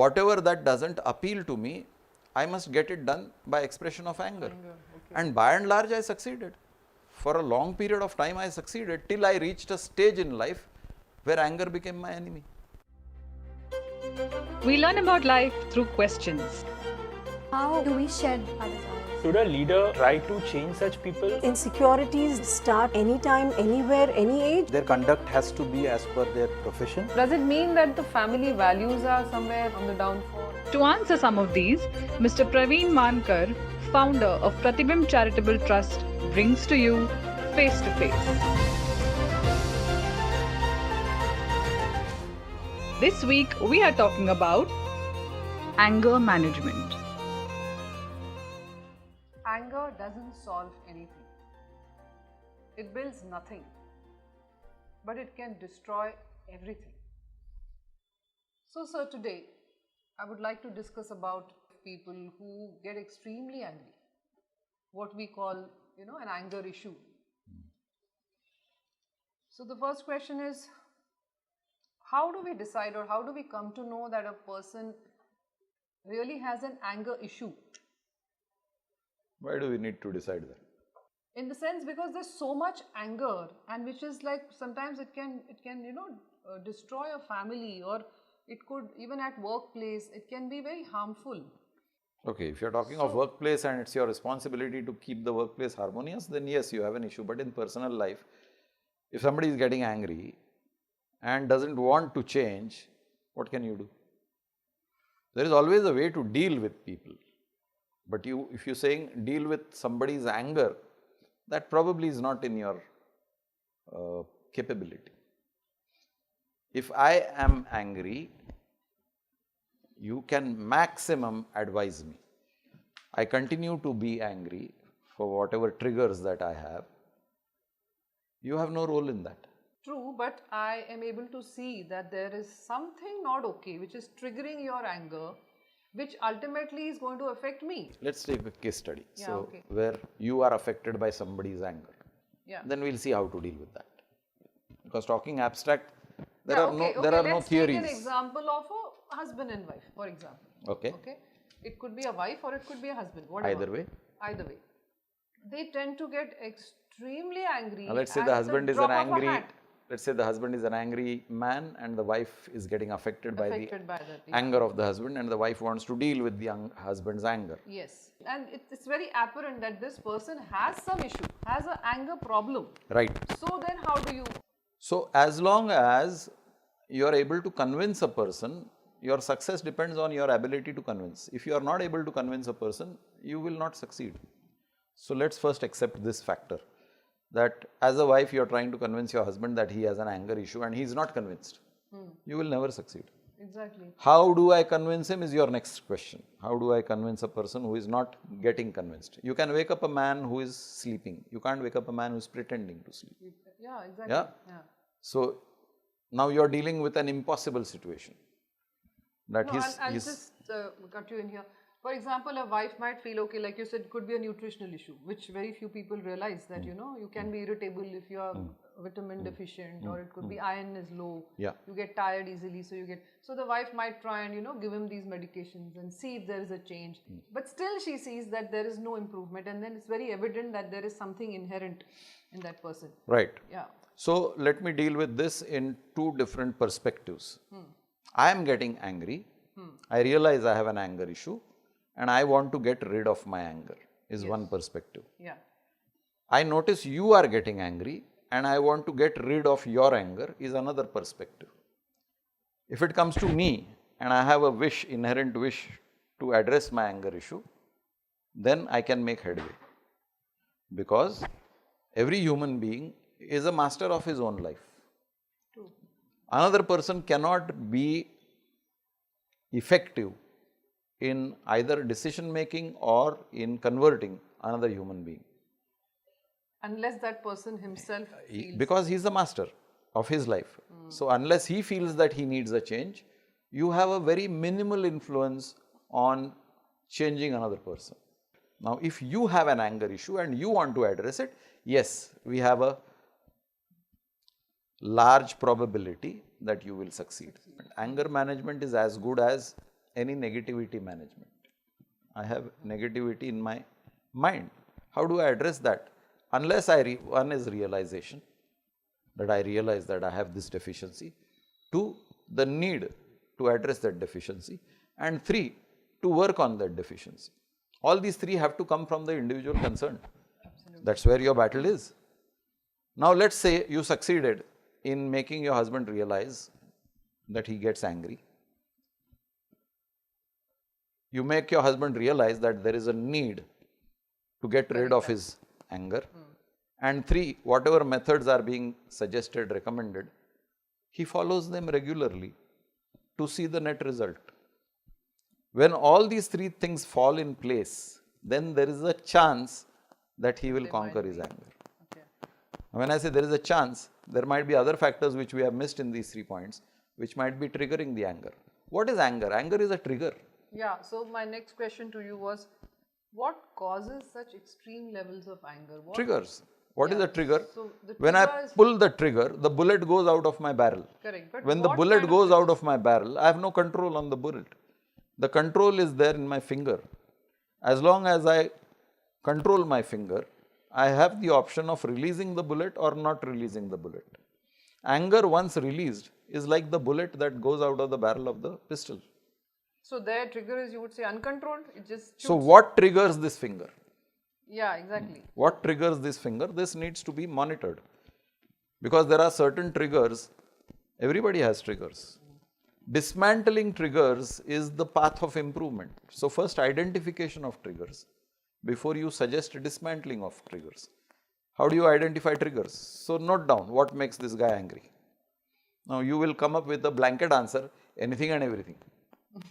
whatever that doesn't appeal to me, I must get it done by expression of anger. And by and large, I succeeded. For a long period of time, I succeeded till I reached a stage in life where anger became my enemy. We learn about life through questions. How do we shed our desires? Should a leader try to change such people? Insecurities start anytime, anywhere, any age. Their conduct has to be as per their profession. Does it mean that the family values are somewhere on the downfall? To answer some of these, Mr. Praveen Mankar, founder of Pratibimb Charitable Trust, brings to you Face to Face. This week we are talking about anger management. Anger doesn't solve anything. It builds nothing, but it can destroy everything. So, sir, today I would like to discuss about people who get extremely angry, what we call, an anger issue. So, the first question is, how do we decide or how do we come to know that a person really has an anger issue? Why do we need to decide that? In the sense, because there's so much anger, and which is like sometimes it can destroy a family, or it could, even at workplace, it can be very harmful. Okay, if you are talking of workplace and it's your responsibility to keep the workplace harmonious, then yes, you have an issue. But in personal life, if somebody is getting angry and doesn't want to change, what can you do? There is always a way to deal with people. But if you're saying deal with somebody's anger, that probably is not in your capability. If I am angry, you can maximum advise me. I continue to be angry for whatever triggers that I have. You have no role in that. True, but I am able to see that there is something not okay which is triggering your anger, which ultimately is going to affect me. Let's take a case study. Yeah, okay. Where you are affected by somebody's anger. Yeah. Then we'll see how to deal with that. Because talking abstract, there are no Let's theories. take an example of a husband and wife, for example. Okay. It could be a wife or it could be a husband, whatever. Either way. They tend to get extremely angry. Now let's say the husband is an angry. Let's say the husband is an angry man and the wife is getting affected by the anger of the husband, and the wife wants to deal with the husband's anger. Yes, and it's very apparent that this person has some issue, has an anger problem. Right. So then how do you? So as long as you are able to convince a person, your success depends on your ability to convince. If you are not able to convince a person, you will not succeed. So let's first accept this factor, that as a wife you are trying to convince your husband that he has an anger issue and he is not convinced. You will never succeed. Exactly. How do I convince him is your next question. How do I convince a person who is not getting convinced? You can wake up a man who is sleeping. You can't wake up a man who is pretending to sleep. Yeah, exactly. Yeah? So now you are dealing with an impossible situation. That I'll just cut you in here. For example, a wife might feel, okay, like you said, it could be a nutritional issue, which very few people realize that, you can be irritable if you are vitamin deficient, or it could be iron is low. Yeah. You get tired easily, so the wife might try and, give him these medications and see if there is a change. But still she sees that there is no improvement, and then it's very evident that there is something inherent in that person. Right. Yeah. So let me deal with this in two different perspectives. I am getting angry. I realize I have an anger issue and I want to get rid of my anger is one perspective. Yeah. I notice you are getting angry and I want to get rid of your anger is another perspective. If it comes to me and I have a wish, inherent wish to address my anger issue, then I can make headway. Because every human being is a master of his own life. True. Another person cannot be effective in either decision making or in converting another human being. Unless that person himself feels. Because he is the master of his life. So unless he feels that he needs a change, you have a very minimal influence on changing another person. Now if you have an anger issue and you want to address it, yes, we have a large probability that you will succeed. Anger management is as good as any negativity management. I have negativity in my mind. How do I address that? Unless one is realization, that I realize that I have this deficiency. 2, the need to address that deficiency. And 3, to work on that deficiency. All these 3 have to come from the individual concerned. That's where your battle is. Now let's say you succeeded in making your husband realize that he gets angry. You make your husband realize that there is a need to get rid of his anger. And 3, whatever methods are being suggested, recommended, he follows them regularly to see the net result. When all these 3 things fall in place, then there is a chance that he will conquer his anger. Okay. When I say there is a chance, there might be other factors which we have missed in these 3 points, which might be triggering the anger. What is anger? Anger is a trigger. Yeah, so my next question to you was, what causes such extreme levels of anger? What Triggers. What is a trigger? So the When I trigger is- pull the trigger, the bullet goes out of my barrel. Correct. But When the what bullet kind of goes out of my barrel, I have no control on the bullet. The control is there in my finger. As long as I control my finger, I have the option of releasing the bullet or not releasing the bullet. Anger, once released, is like the bullet that goes out of the barrel of the pistol. So their trigger is, you would say, uncontrolled? It just shoots. So what triggers this finger? Yeah, exactly. What triggers this finger? This needs to be monitored. Because there are certain triggers, everybody has triggers. Dismantling triggers is the path of improvement. So first, identification of triggers before you suggest dismantling of triggers. How do you identify triggers? So note down what makes this guy angry. Now you will come up with a blanket answer, anything and everything.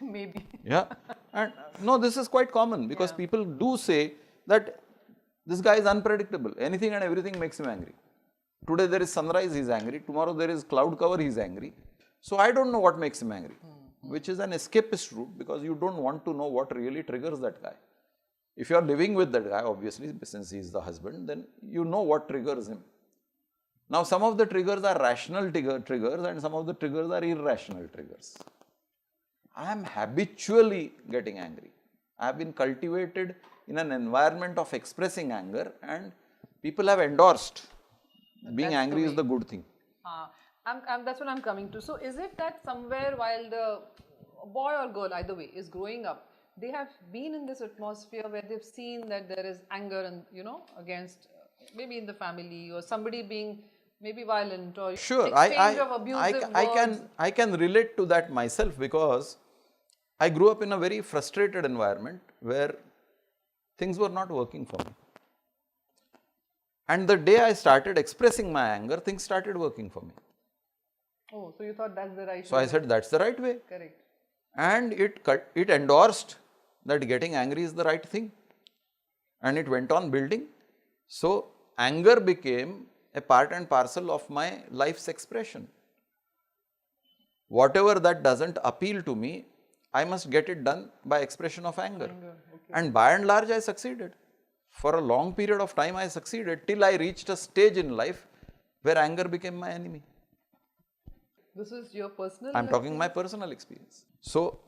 Maybe. Yeah. And no, this is quite common because people do say that this guy is unpredictable. Anything and everything makes him angry. Today there is sunrise, he is angry. Tomorrow there is cloud cover, he is angry. So I don't know what makes him angry, which is an escapist route because you don't want to know what really triggers that guy. If you are living with that guy, obviously, since he is the husband, then you know what triggers him. Now, some of the triggers are rational triggers and some of the triggers are irrational triggers. I am habitually getting angry. I have been cultivated in an environment of expressing anger and people have endorsed being angry is the good thing. That's what I'm coming to. So is it that somewhere while the boy or girl, either way, is growing up, they have been in this atmosphere where they've seen that there is anger and, against maybe in the family or somebody being maybe violent or Sure, exchange of abusive words. I can relate to that myself because I grew up in a very frustrated environment where things were not working for me. And the day I started expressing my anger, things started working for me. Oh, so you thought that's the right So way. I said that's the right way. Correct. And it endorsed that getting angry is the right thing. And it went on building. So anger became a part and parcel of my life's expression. Whatever that doesn't appeal to me, I must get it done by expression of anger. And by and large, I succeeded. For a long period of time, I succeeded till I reached a stage in life where anger became my enemy. This is your personal I'm talking my personal experience. So,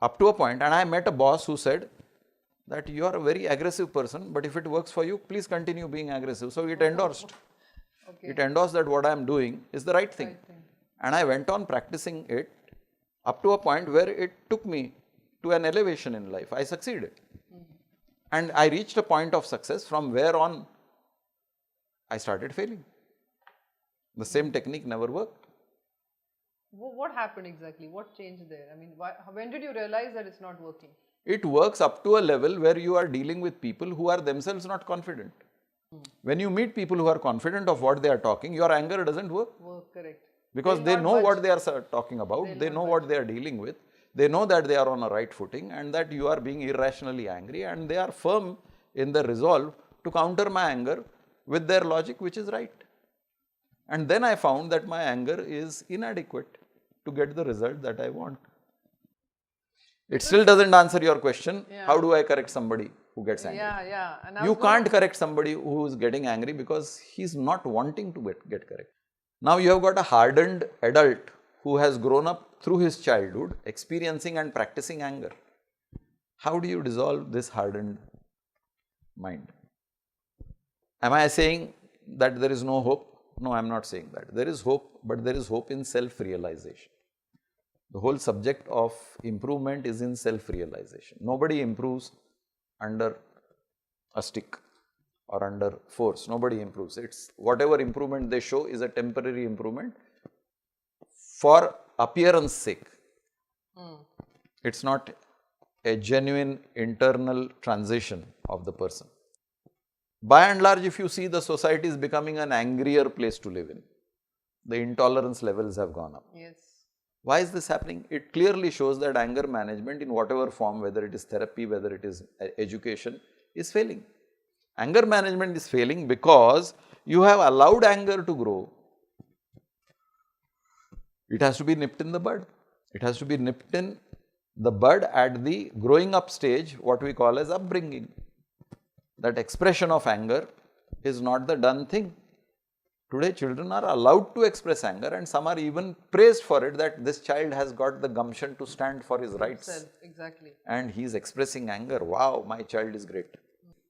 up to a point, and I met a boss who said that you are a very aggressive person, but if it works for you, please continue being aggressive. So, it endorsed. It endorsed that what I am doing is the right thing. And I went on practicing it up to a point where it took me to an elevation in life. I succeeded. And I reached a point of success from where on I started failing. The same technique never worked. What happened exactly? What changed there? I mean, when did you realize that it's not working? It works up to a level where you are dealing with people who are themselves not confident. When you meet people who are confident of what they are talking, your anger doesn't work. Correct. Because they know what they are talking about, they know what they are dealing with, they know that they are on a right footing and that you are being irrationally angry and they are firm in their resolve to counter my anger with their logic which is right. And then I found that my anger is inadequate to get the result that I want. It still doesn't answer your question, how do I correct somebody who gets angry? And You can't correct somebody who is getting angry because he is not wanting to get correct. Now you have got a hardened adult who has grown up through his childhood experiencing and practicing anger. How do you dissolve this hardened mind? Am I saying that there is no hope? No, I am not saying that. There is hope, but there is hope in self-realization. The whole subject of improvement is in self-realization. Nobody improves under a stick or under force. Nobody improves. It's whatever improvement they show is a temporary improvement for appearance sake. It's not a genuine internal transition of the person. By and large, if you see, the society is becoming an angrier place to live in. The intolerance levels have gone up. Yes. Why is this happening? It clearly shows that anger management in whatever form, whether it is therapy, whether it is education, is failing. Anger management is failing because you have allowed anger to grow. It has to be nipped in the bud. It has to be nipped in the bud at the growing up stage, what we call as upbringing. That expression of anger is not the done thing. Today children are allowed to express anger, and some are even praised for it, that this child has got the gumption to stand for his rights. Exactly. And he is expressing anger. Wow, my child is great.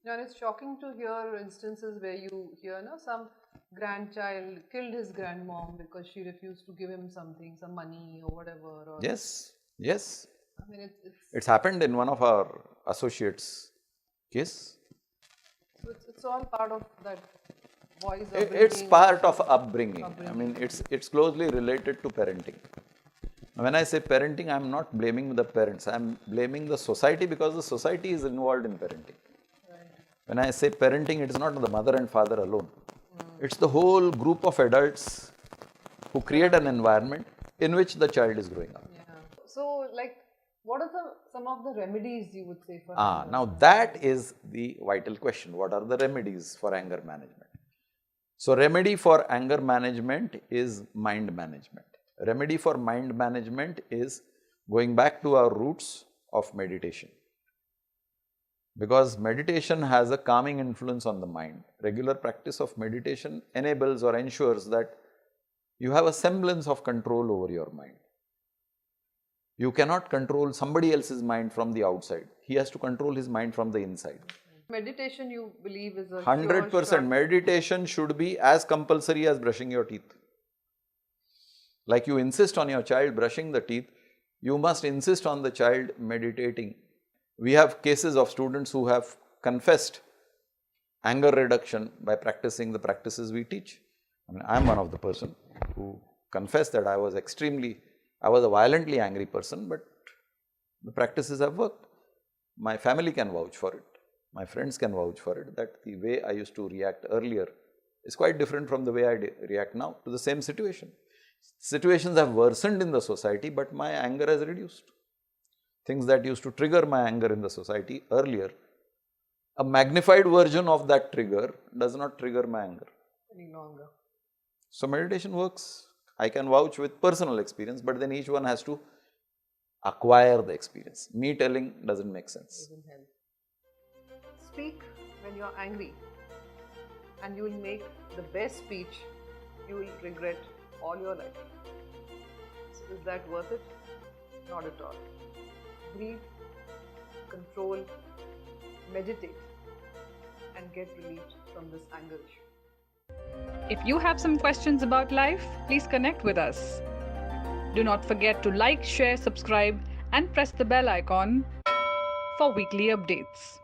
And it's shocking to hear instances where you hear some grandchild killed his grandmom because she refused to give him something, some money or whatever. Or Yes, yes. I mean, It's happened in one of our associates' case. so it's all part of that boy's It's upbringing. part of upbringing. I mean, it's closely related to parenting. When I say parenting, I am not blaming the parents. I am blaming the society, because the society is involved in parenting. When I say parenting, it is not the mother and father alone. It's the whole group of adults who create an environment in which the child is growing up. Yeah. So, like, what are some of the remedies you would say for anger? Now that is the vital question. What are the remedies for anger management? So, remedy for anger management is mind management. Remedy for mind management is going back to our roots of meditation. Because meditation has a calming influence on the mind. Regular practice of meditation enables or ensures that you have a semblance of control over your mind. You cannot control somebody else's mind from the outside. He has to control his mind from the inside. Meditation, you believe, is a 100%. Meditation should be as compulsory as brushing your teeth. Like you insist on your child brushing the teeth, you must insist on the child meditating. We have cases of students who have confessed anger reduction by practicing the practices we teach. I mean, I am one of the person who confessed that I was a violently angry person, but the practices have worked. My family can vouch for it. My friends can vouch for it, that the way I used to react earlier is quite different from the way I react now to the same situation. Situations have worsened in the society, but my anger has reduced. Things that used to trigger my anger in the society earlier, a magnified version of that trigger does not trigger my anger any longer. So, meditation works. I can vouch with personal experience, but then each one has to acquire the experience. Me telling doesn't make sense. Doesn't help. Speak when you're angry, and you will make the best speech you will regret all your life. So is that worth it? Not at all. Breathe, control, meditate, and get relieved from this anger issue. If you have some questions about life, please connect with us. Do not forget to like, share, subscribe, and press the bell icon for weekly updates.